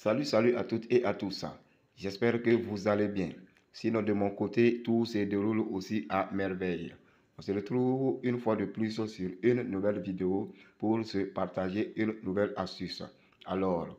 Salut à toutes et à tous. J'espère que vous allez bien. Sinon, de mon côté, tout se déroule aussi à merveille. On se retrouve une fois de plus sur une nouvelle vidéo pour se partager une nouvelle astuce. Alors,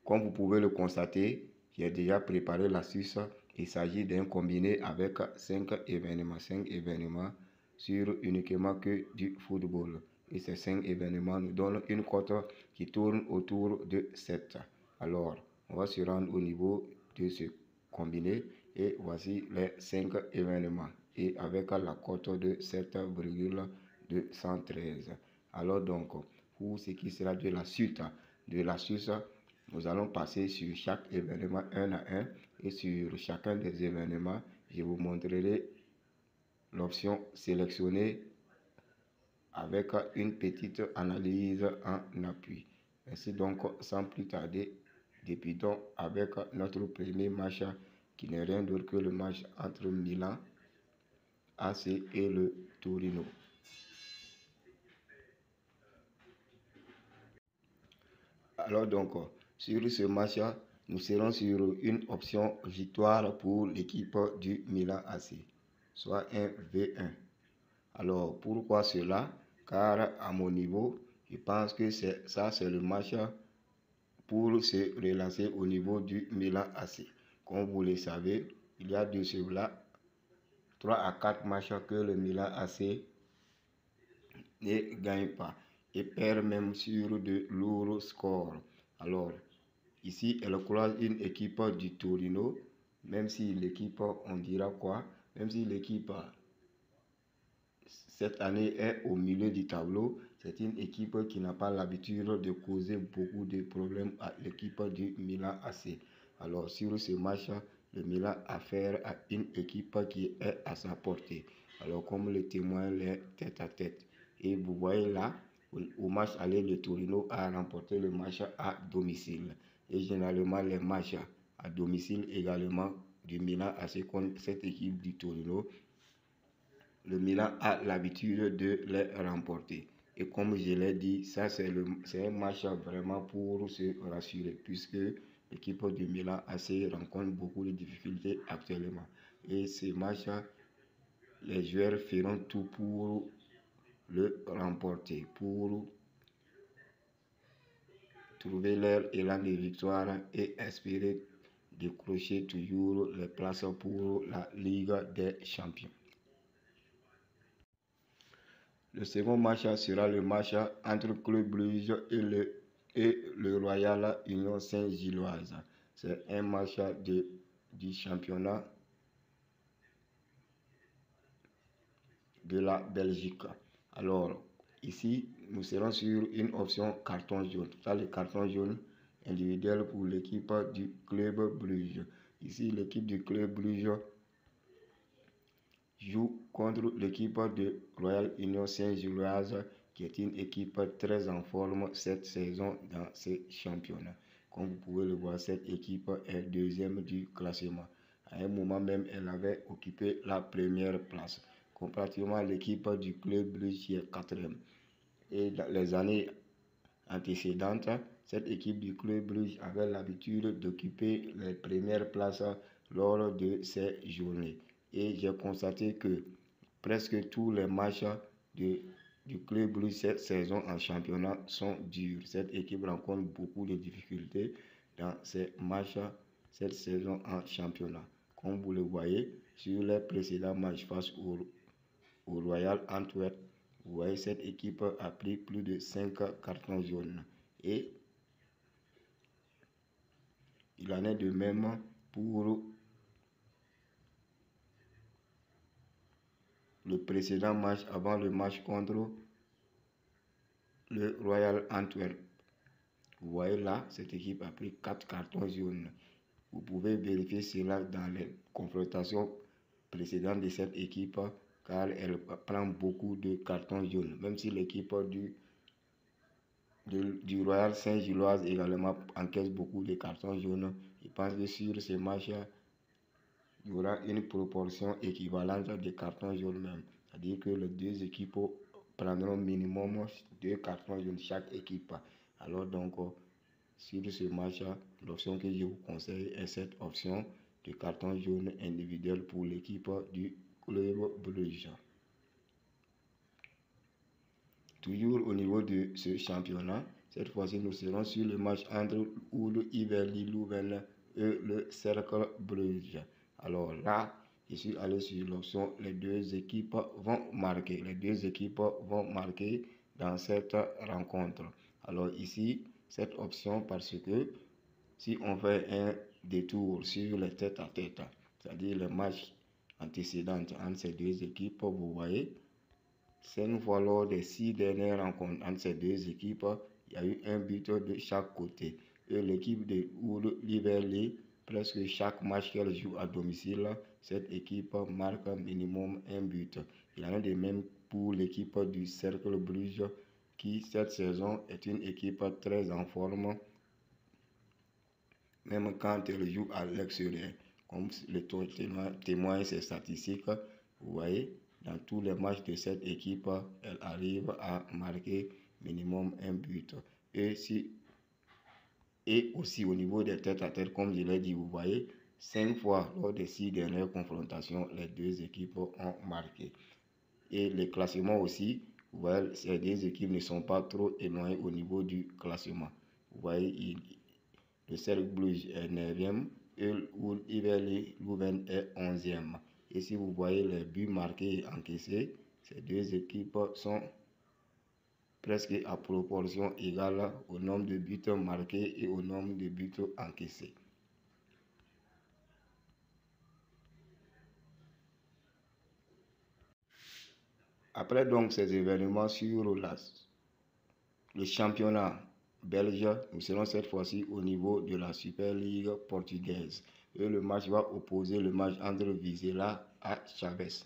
comme vous pouvez le constater, j'ai déjà préparé l'astuce. Il s'agit d'un combiné avec 5 événements. 5 événements sur uniquement que du football. Et ces 5 événements nous donnent une cote qui tourne autour de 7. Alors, on va se rendre au niveau de ce combiné et voici les 5 événements et avec la cote de 7,213. Alors donc, pour ce qui sera de la suite de l'astuce, nous allons passer sur chaque événement un à un et sur chacun des événements, je vous montrerai l'option sélectionnée avec une petite analyse en appui. Ainsi donc, sans plus tarder, débutons avec notre premier match qui n'est rien d'autre que le match entre Milan AC et le Torino. Alors donc, sur ce match, nous serons sur une option victoire pour l'équipe du Milan AC, soit un V1. Alors, pourquoi cela? Car à mon niveau, je pense que c'est le match pour se relancer au niveau du Milan AC. Comme vous le savez, il y a de cela 3 à 4 matchs que le Milan AC ne gagne pas et perd même sur de lourds scores. Alors, ici, elle croise une équipe du Torino, même si l'équipe, on dira quoi, même si l'équipe cette année est au milieu du tableau, c'est une équipe qui n'a pas l'habitude de causer beaucoup de problèmes à l'équipe du Milan AC. Alors sur ce match, le Milan a affaire à une équipe qui est à sa portée. Alors comme le témoignent les tête à tête. Et vous voyez là, au match aller, le Torino a remporté le match à domicile. Et généralement les matchs à domicile également du Milan AC contre cette équipe du Torino, le Milan a l'habitude de les remporter. Et comme je l'ai dit, ça c'est un match vraiment pour se rassurer, puisque l'équipe du Milan AC rencontre beaucoup de difficultés actuellement. Et ce match, les joueurs feront tout pour le remporter, pour trouver leur élan de victoire et espérer décrocher toujours les places pour la Ligue des Champions. Le second match sera le match entre Club Brugge et le Royal Union Saint-Gilloise. C'est un match du championnat de la Belgique. Alors, ici, nous serons sur une option carton jaune. Ça, le carton jaune individuel pour l'équipe du Club Brugge. Ici, l'équipe du Club Brugge joue contre l'équipe de Royal Union Saint-Gilloise, qui est une équipe très en forme cette saison dans ces championnats. Comme vous pouvez le voir, cette équipe est deuxième du classement. À un moment même, elle avait occupé la première place, comparativement à l'équipe du Club Brugge qui est quatrième. Et dans les années antécédentes, cette équipe du Club Brugge avait l'habitude d'occuper les premières places lors de ces journées. Et j'ai constaté que presque tous les matchs du Club Brugge cette saison en championnat sont durs. Cette équipe rencontre beaucoup de difficultés dans ces matchs cette saison en championnat. Comme vous le voyez, sur les précédents matchs face au Royal Antwerp, vous voyez cette équipe a pris plus de 5 cartons jaunes. Et il en est de même pour le précédent match avant le match contre le Royal Antwerp. Vous voyez là, cette équipe a pris 4 cartons jaunes. Vous pouvez vérifier cela dans les confrontations précédentes de cette équipe, car elle prend beaucoup de cartons jaunes. Même si l'équipe du Royal Saint-Gilloise également encaisse beaucoup de cartons jaunes, je pense que sur ces matchs, il y aura une proportion équivalente de cartons jaunes même. C'est-à-dire que les deux équipes prendront minimum 2 cartons jaunes chaque équipe. Alors donc, sur ce match, l'option que je vous conseille est cette option de carton jaune individuel pour l'équipe du Club Brugge. Toujours au niveau de ce championnat, cette fois-ci nous serons sur le match entre Iverly Louvain et le Cercle Brugge. Alors là, je suis allé sur l'option les deux équipes vont marquer. Les deux équipes vont marquer dans cette rencontre. Alors ici, cette option parce que si on fait un détour sur les tête-à-tête, c'est-à-dire le match antécédent entre ces deux équipes, vous voyez, 5 fois lors des 6 dernières rencontres entre ces deux équipes, il y a eu un but de chaque côté. Et l'équipe de Liverly, presque chaque match qu'elle joue à domicile, cette équipe marque minimum un but. Il y en a de même pour l'équipe du Cercle Brugge, qui cette saison est une équipe très en forme, même quand elle joue à l'extérieur. Comme le témoigne ses statistiques, vous voyez, dans tous les matchs de cette équipe, elle arrive à marquer minimum un but. Et aussi au niveau des tête-à-tête, comme je l'ai dit, vous voyez, 5 fois lors des 6 dernières confrontations, les deux équipes ont marqué. Et les classements aussi, vous voyez, ces deux équipes ne sont pas trop éloignées au niveau du classement. Vous voyez, le Cercle Brugge est 9e et Iverly Louvain est 11e. Et si vous voyez les buts marqués et encaissés, ces deux équipes sont presque à proportion égale au nombre de buts marqués et au nombre de buts encaissés. Après donc ces événements sur le championnat belge, nous serons cette fois-ci au niveau de la Super Ligue portugaise. Et le match va opposer le match entre Vizela à Chaves.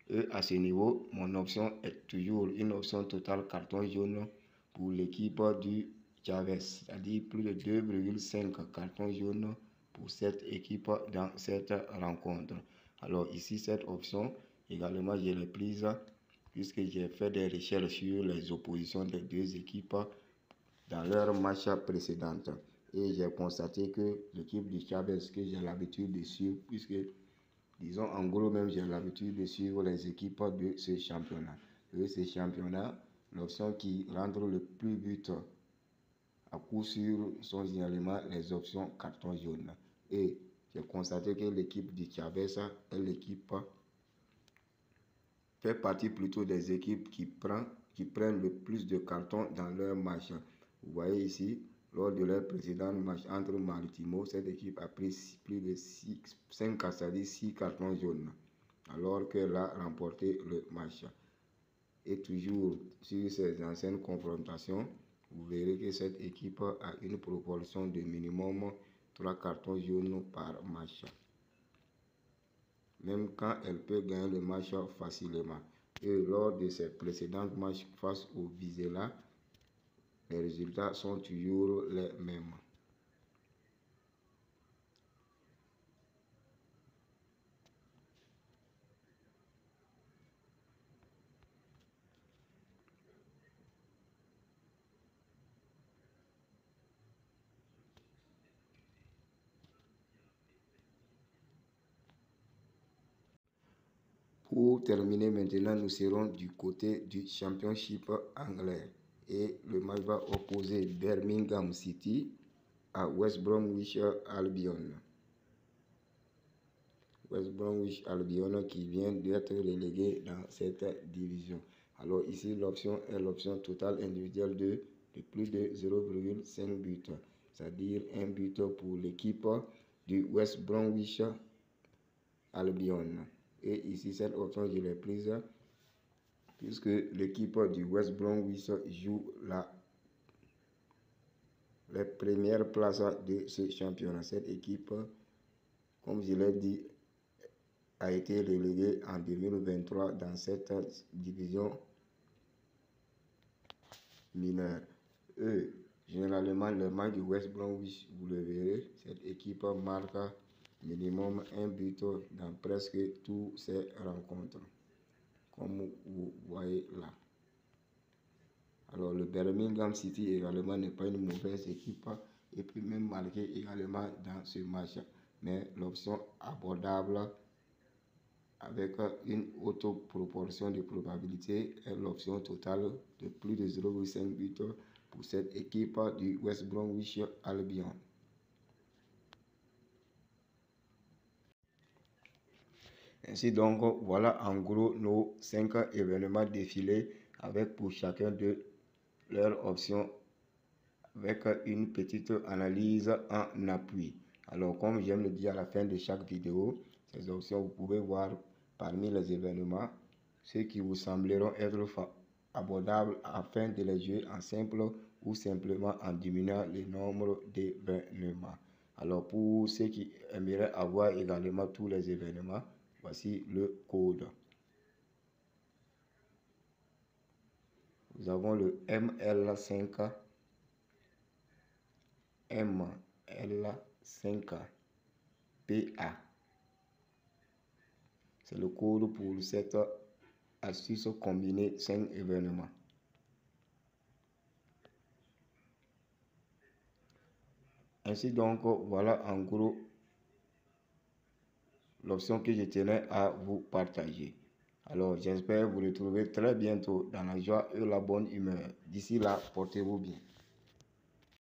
Et à ce niveau, mon option est toujours une option totale carton jaune pour l'équipe du Chaves, c'est-à-dire plus de 2,5 cartons jaunes pour cette équipe dans cette rencontre. Alors ici, cette option, également, je l'ai prise puisque j'ai fait des recherches sur les oppositions des deux équipes dans leur match précédent. Et j'ai constaté que l'équipe du Chaves, que j'ai l'habitude de suivre, puisque disons en gros même j'ai l'habitude de suivre les équipes de ce championnat. Et ce championnat, l'option qui rentre le plus but à coup sûr sont généralement les options carton jaune. Et j'ai constaté que l'équipe du Chaves est l'équipe fait partie plutôt des équipes qui prennent le plus de cartons dans leur match. Vous voyez ici, lors de leur précédent match entre Maritimo, cette équipe a pris plus de 6 cartons jaunes, alors qu'elle a remporté le match. Et toujours sur ces anciennes confrontations, vous verrez que cette équipe a une proportion de minimum 3 cartons jaunes par match, même quand elle peut gagner le match facilement. Et lors de ses précédents matchs face au Vizela, les résultats sont toujours les mêmes. Pour terminer maintenant, nous serons du côté du Championship anglais. Et le match va opposer Birmingham City à West Bromwich Albion. West Bromwich Albion qui vient d'être relégué dans cette division. Alors ici, l'option est l'option totale individuelle de plus de 0,5 buts. C'est-à-dire un but pour l'équipe du West Bromwich Albion. Et ici, cette option, je l'ai prise puisque l'équipe du West Bromwich joue les premières places de ce championnat. Cette équipe, comme je l'ai dit, a été reléguée en 2023 dans cette division mineure. Généralement, le match du West Bromwich, vous le verrez, cette équipe marque minimum un but dans presque toutes ces rencontres, comme vous voyez là. Alors le le Birmingham City également n'est pas une mauvaise équipe et peut même marquer également dans ce match. Mais l'option abordable avec une haute proportion de probabilité est l'option totale de plus de 0,5 buts pour cette équipe du West Bromwich Albion. Ainsi donc, voilà en gros nos 5 événements défilés avec pour chacun de leurs options avec une petite analyse en appui. Alors comme j'aime le dire à la fin de chaque vidéo, ces options vous pouvez voir parmi les événements ceux qui vous sembleront être abordables afin de les jouer en simple ou simplement en diminuant le nombre d'événements. Alors pour ceux qui aimeraient avoir également tous les événements, voici le code. Nous avons le ML5, ML5PA. C'est le code pour cette astuce combinée 5 événements. Ainsi donc, voilà en gros l'option que je tenais à vous partager. Alors j'espère vous retrouver très bientôt dans la joie et la bonne humeur. D'ici là, portez-vous bien.